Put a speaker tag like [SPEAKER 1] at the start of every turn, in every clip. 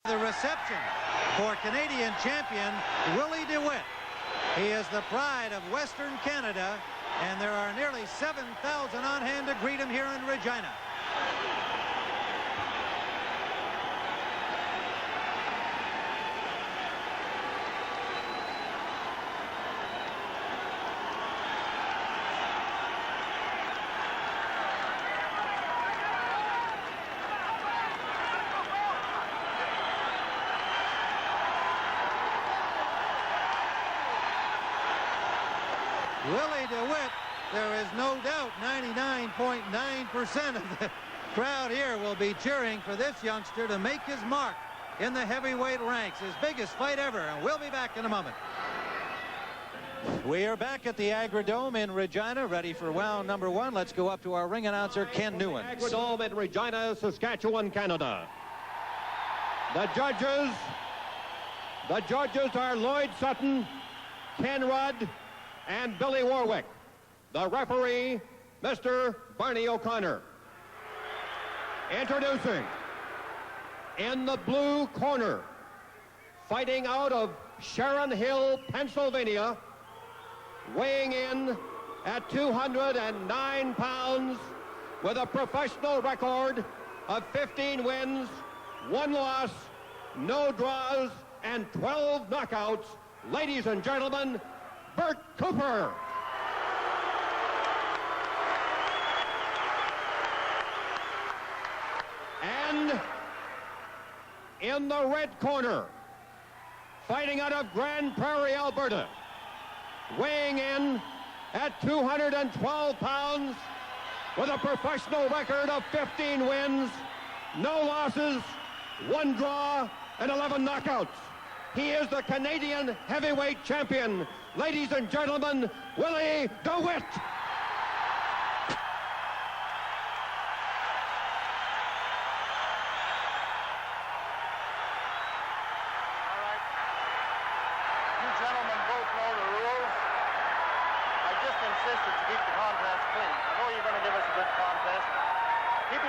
[SPEAKER 1] The reception for Canadian champion Willie DeWitt. He is the pride of Western Canada, and there are nearly 7,000 on hand to greet him here in Regina. Willie DeWitt, there is no doubt 99.9% of the crowd here will be cheering for this youngster to make his mark in the heavyweight ranks. His biggest fight ever, and we'll be back in a moment. We are back at the Agrodome in Regina, ready for round number one. Let's go up to our ring announcer, Ken Newen.
[SPEAKER 2] Agrodome in Regina, Saskatchewan, Canada. The judges are Lloyd Sutton, Ken Rudd, and Billy Warwick. The referee, Mr. Barney O'Connor. Introducing, in the blue corner, fighting out of Sharon Hill, Pennsylvania, weighing in at 209 pounds with a professional record of 15 wins, 1 loss, no draws, and 12 knockouts. Ladies and gentlemen, Bert Cooper. And in the red corner, fighting out of Grand Prairie, Alberta, weighing in at 212 pounds with a professional record of 15 wins, no losses, 1 draw, and 11 knockouts. He is the Canadian heavyweight champion. Ladies and gentlemen, Willie DeWitt.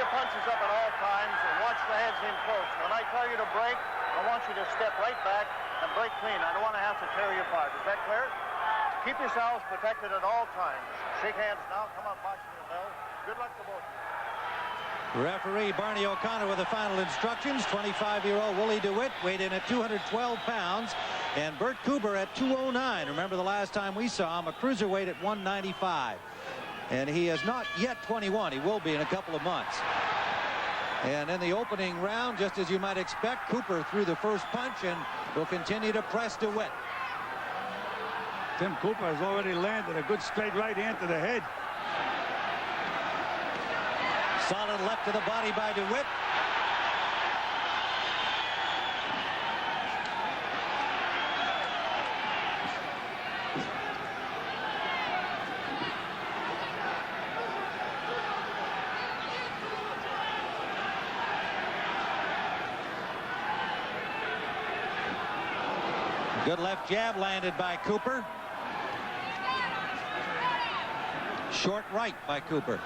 [SPEAKER 3] Punches up at all times and watch the heads in close. When I tell you to break, I want you to step right back and break clean. I don't want to have to tear you apart. Is that clear? Keep yourselves protected at all times. Shake hands now. Come on, boxing your bell. Good luck to both of you.
[SPEAKER 1] Referee Barney O'Connor with the final instructions. 25-year-old Willie DeWitt weighed in at 212 pounds, and Bert Cooper at 209. Remember the last time we saw him, a cruiserweight at 195. And he is not yet 21. He will be in a couple of months. And in the opening round, just as you might expect, Cooper threw the first punch and will continue to press DeWitt.
[SPEAKER 4] Tim Cooper has already landed a good straight right hand to the head.
[SPEAKER 1] Solid left to the body by DeWitt. Good left jab landed by Cooper. Short right by Cooper.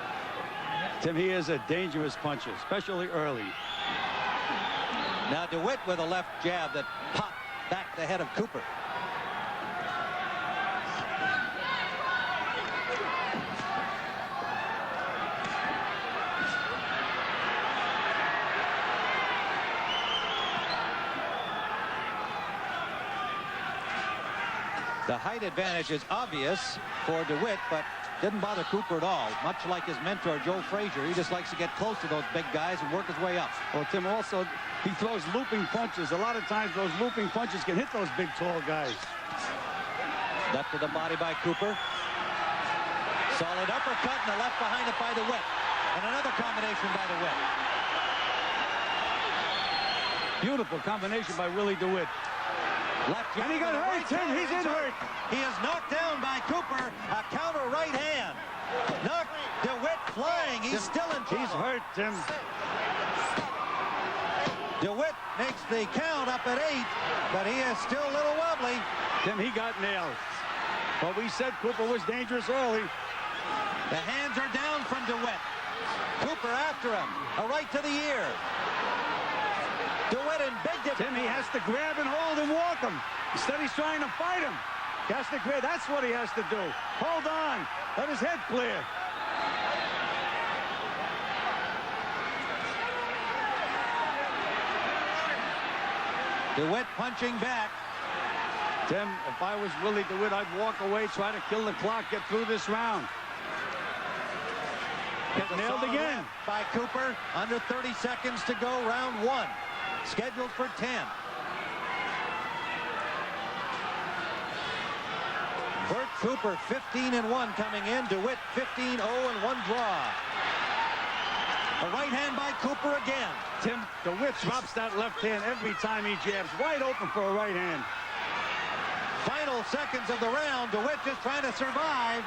[SPEAKER 4] Tim, he is a dangerous puncher, especially early.
[SPEAKER 1] Now DeWitt with a left jab that popped back the head of Cooper. The height advantage is obvious for DeWitt, but didn't bother Cooper at all. Much like his mentor, Joe Frazier, he just likes to get close to those big guys and work his way up.
[SPEAKER 4] Well, Tim, also, he throws looping punches. A lot of times, those looping punches can hit those big, tall guys.
[SPEAKER 1] Left to the body by Cooper. Solid uppercut, and the left behind it by DeWitt. And another combination by DeWitt.
[SPEAKER 4] Beautiful combination by Willie DeWitt.
[SPEAKER 1] Left
[SPEAKER 4] and he got hurt,
[SPEAKER 1] right
[SPEAKER 4] Tim. He's in hurt.
[SPEAKER 1] He is knocked down by Cooper. A counter right hand. Knocked DeWitt flying. He's still in trouble.
[SPEAKER 4] He's hurt, Tim.
[SPEAKER 1] DeWitt makes the count up at 8, but he is still a little wobbly.
[SPEAKER 4] Tim, he got nailed. But we said Cooper was dangerous early.
[SPEAKER 1] The hands are down from DeWitt. Cooper after him. A right to the ear. DeWitt in big difference.
[SPEAKER 4] Tim, he has to grab and hold and walk him. Instead, he's trying to fight him. He has to grab. That's what he has to do. Hold on. Let his head clear.
[SPEAKER 1] DeWitt punching back.
[SPEAKER 4] Tim, if I was Willie DeWitt, I'd walk away, try to kill the clock, get through this round. Nailed again.
[SPEAKER 1] By Cooper. Under 30 seconds to go. Round 1. Scheduled for 10. Bert Cooper 15-1 coming in. DeWitt 15-0 and 1 draw. A right hand by Cooper again.
[SPEAKER 4] Tim, DeWitt drops that left hand every time he jabs. Wide open for a right hand.
[SPEAKER 1] Final seconds of the round. DeWitt just trying to survive.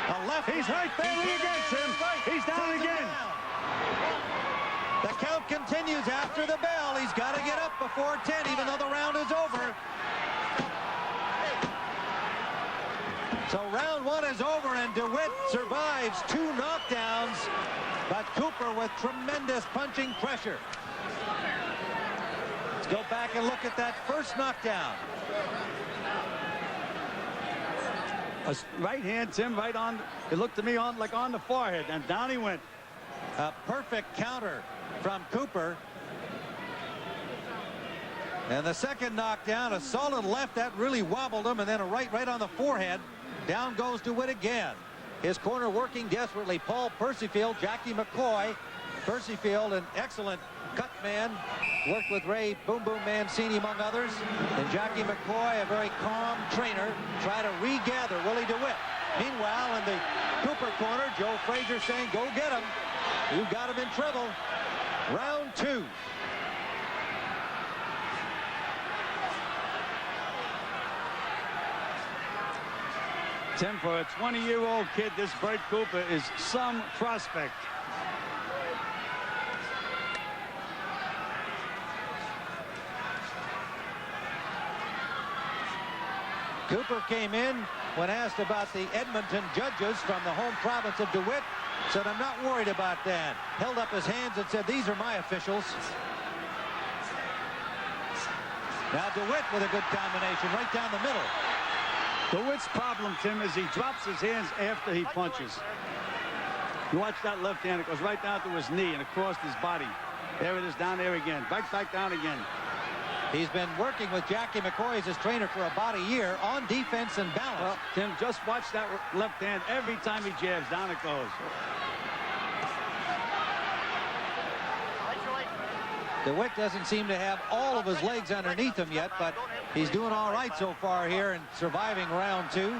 [SPEAKER 1] A left.
[SPEAKER 4] He's right there again, Tim. He's down again.
[SPEAKER 1] The count continues after the bell. He's got to get up before 10, even though the round is over. So round 1 is over, and DeWitt survives 2 knockdowns, but Cooper with tremendous punching pressure. Let's go back and look at that first knockdown.
[SPEAKER 4] A right hand, Tim, right on. It looked to me like on the forehead, and down he went.
[SPEAKER 1] A perfect counter from Cooper. And the second knockdown, a solid left that really wobbled him, and then a right on the forehead. Down goes DeWitt again. His corner working desperately. Paul Percyfield, Jackie McCoy. Percyfield, an excellent cut man. Worked with Ray Boom Boom Mancini, among others. And Jackie McCoy, a very calm trainer, try to regather Willie DeWitt. Meanwhile, in the Cooper corner, Joe Frazier saying, go get him. You've got him in trouble. Round 2.
[SPEAKER 4] Tim, for a 20-year-old kid, this Bert Cooper is some prospect.
[SPEAKER 1] Cooper came in when asked about the Edmonton judges from the home province of DeWitt. Said, I'm not worried about that. Held up his hands and said, these are my officials. Now DeWitt with a good combination right down the middle.
[SPEAKER 4] DeWitt's problem, Tim, is he drops his hands after he punches. You watch that left hand, it goes right down to his knee and across his body. There it is, down there again. Back down again.
[SPEAKER 1] He's been working with Jackie McCoy as his trainer for about a year on defense and balance.
[SPEAKER 4] Well, Tim, just watch that left hand. Every time he jabs, down it goes.
[SPEAKER 1] DeWitt doesn't seem to have all of his legs underneath him yet, but he's doing all right so far here and surviving round 2.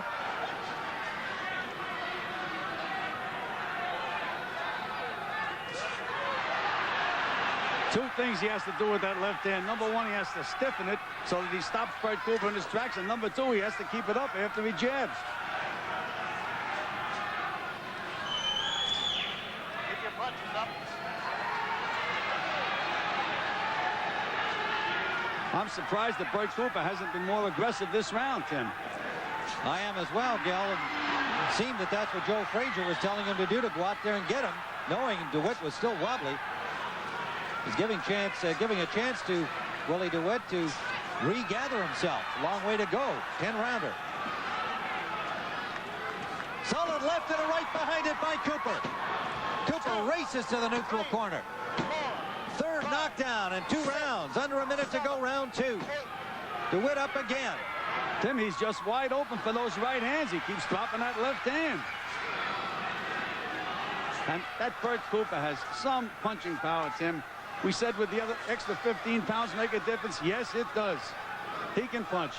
[SPEAKER 4] Two things he has to do with that left hand. Number 1, he has to stiffen it so that he stops Bert Cooper in his tracks. And number 2, he has to keep it up after he jabs.
[SPEAKER 3] Keep your punches up.
[SPEAKER 4] I'm surprised that Bert Cooper hasn't been more aggressive this round, Tim.
[SPEAKER 1] I am as well, Gil. It seemed that that's what Joe Frazier was telling him to do, to go out there and get him, knowing DeWitt was still wobbly. He's giving a chance to Willie DeWitt to regather himself. A long way to go. 10-rounder. Solid left and a right behind it by Cooper. Cooper races to the neutral corner. Third knockdown in 2 rounds. Under a minute to go, round 2. DeWitt up again.
[SPEAKER 4] Tim, he's just wide open for those right hands. He keeps dropping that left hand. And that Bert Cooper has some punching power, Tim. We said with the other extra 15 pounds make a difference. Yes, it does. He can punch.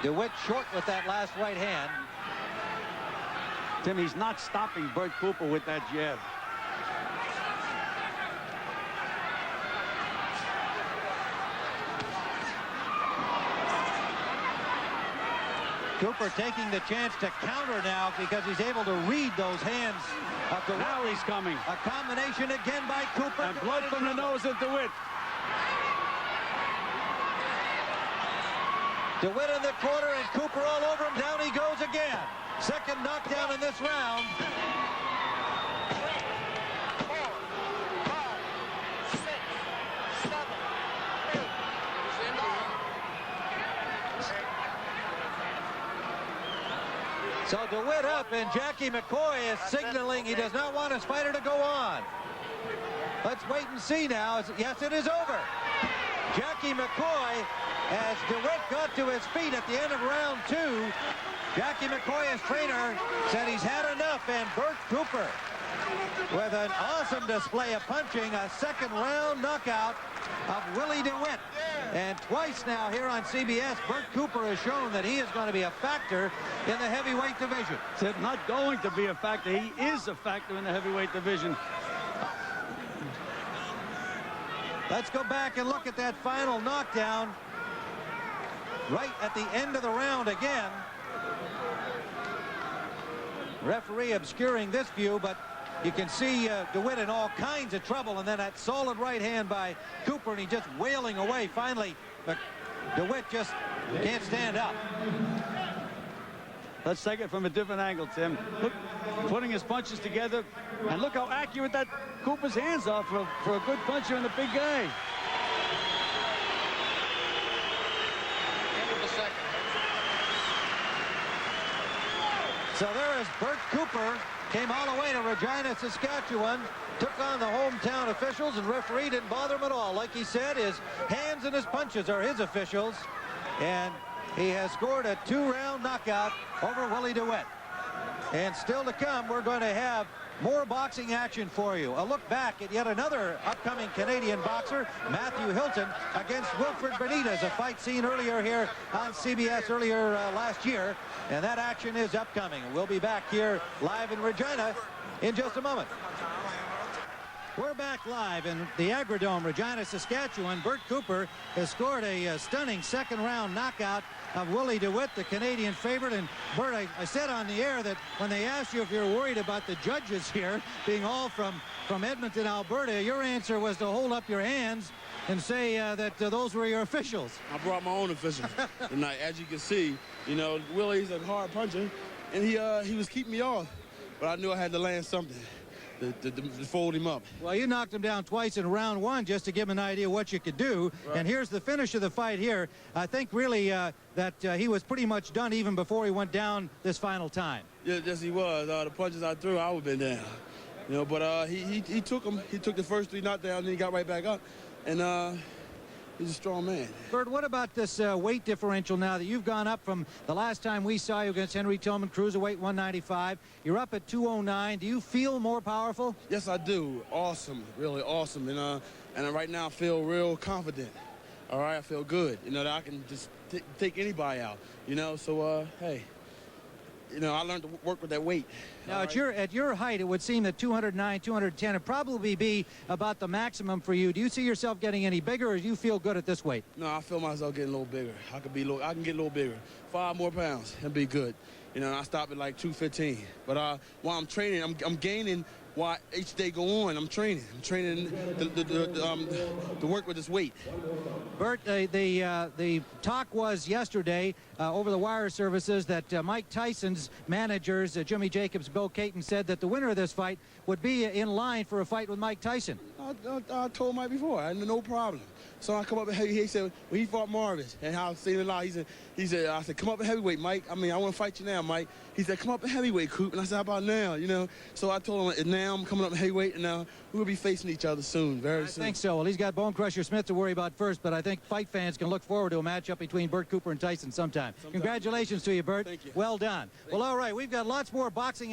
[SPEAKER 1] DeWitt short with that last right hand.
[SPEAKER 4] Tim, he's not stopping Bert Cooper with that jab.
[SPEAKER 1] Cooper taking the chance to counter now because he's able to read those hands of DeWitt.
[SPEAKER 4] Now he's coming.
[SPEAKER 1] A combination again by Cooper.
[SPEAKER 4] And blood from the nose of DeWitt.
[SPEAKER 1] DeWitt in the corner and Cooper all over him. Down he goes again. Second knockdown in this round. DeWitt up, and Jackie McCoy is signaling he does not want his fighter to go on. Let's wait and see now. Yes, it is over. Jackie McCoy, as DeWitt got to his feet at the end of round 2, Jackie McCoy, his trainer, said he's had enough, and Bert Cooper, with an awesome display of punching, a second-round knockout of Willie DeWitt. And twice now here on CBS, Bert Cooper has shown that he is going to be a factor in the heavyweight division.
[SPEAKER 4] Said not going to be a factor. He is a factor in the heavyweight division.
[SPEAKER 1] Let's go back and look at that final knockdown right at the end of the round again. Referee obscuring this view, but you can see DeWitt in all kinds of trouble, and then that solid right hand by Cooper, and he just wailing away. Finally, DeWitt just can't stand up.
[SPEAKER 4] Let's take it from a different angle, Tim. Look, putting his punches together, and look how accurate that Cooper's hands are for a good puncher and a big guy.
[SPEAKER 3] End of the second.
[SPEAKER 1] So there is Bert Cooper, came all the way to Regina, Saskatchewan, took on the hometown officials, and referee didn't bother him at all. Like he said, his hands and his punches are his officials, and he has scored a 2-round knockout over Willie DeWitt. And still to come, we're going to have more boxing action for you. A look back at yet another upcoming Canadian boxer, Matthew Hilton, against Wilfred Benitez, a fight seen earlier here on CBS earlier last year. And that action is upcoming. We'll be back here live in Regina in just a moment. We're back live in the Agrodome, Regina, Saskatchewan. Bert Cooper has scored a stunning second-round knockout of Willie DeWitt, the Canadian favorite. And Bert, I said on the air that when they asked you if you're worried about the judges here being all from Edmonton, Alberta, your answer was to hold up your hands and say that those were your officials.
[SPEAKER 5] I brought my own officials tonight. As you can see, you know, Willie's a hard puncher, and he was keeping me off, but I knew I had to land something to fold him up.
[SPEAKER 1] Well, you knocked him down twice in round 1 just to give him an idea what you could do. Right. And here's the finish of the fight here. I think really that he was pretty much done even before he went down this final time.
[SPEAKER 5] Yeah, yes, he was. The punches I threw, I would have been down. You know, but he took them. He took the first 3 knockdowns, and then he got right back up. And he's a strong man.
[SPEAKER 1] Bert, what about this weight differential now that you've gone up from the last time we saw you against Henry Tillman, cruiserweight 195? You're up at 209. Do you feel more powerful?
[SPEAKER 5] Yes, I do. Awesome, really awesome. And right now I feel real confident. All right, I feel good. You know, that I can just take anybody out. You know, so hey. You know, I learned to work with that weight.
[SPEAKER 1] Now, at your height, it would seem that 209, 210 would probably be about the maximum for you. Do you see yourself getting any bigger, or do you feel good at this weight?
[SPEAKER 5] No, I feel myself getting a little bigger. I can get a little bigger. 5 more pounds, that'd be good. You know, and I stopped at like 215. But while I'm training, I'm gaining. While each day go on, I'm training. I'm training to work with this weight.
[SPEAKER 1] Bert, the talk was yesterday over the wire services that Mike Tyson's managers, Jimmy Jacobs, Bill Caton, said that the winner of this fight would be in line for a fight with Mike Tyson.
[SPEAKER 5] I told Mike before, I had no problem. So I come up and he said when he fought Marvin and how I seen it live, he said I said come up in heavyweight, Mike. I mean I want to fight you now, Mike. He said come up in heavyweight, Coop. And I said how about now, you know? So I told him now I'm coming up in heavyweight, and now we'll be facing each other soon, very soon.
[SPEAKER 1] I think so. Well, he's got Bone Crusher Smith to worry about first, but I think fight fans can look forward to a matchup between Bert Cooper and Tyson sometime. Congratulations to you, Bert.
[SPEAKER 5] Thank you.
[SPEAKER 1] Well done. Well, all right, we've got lots more boxing.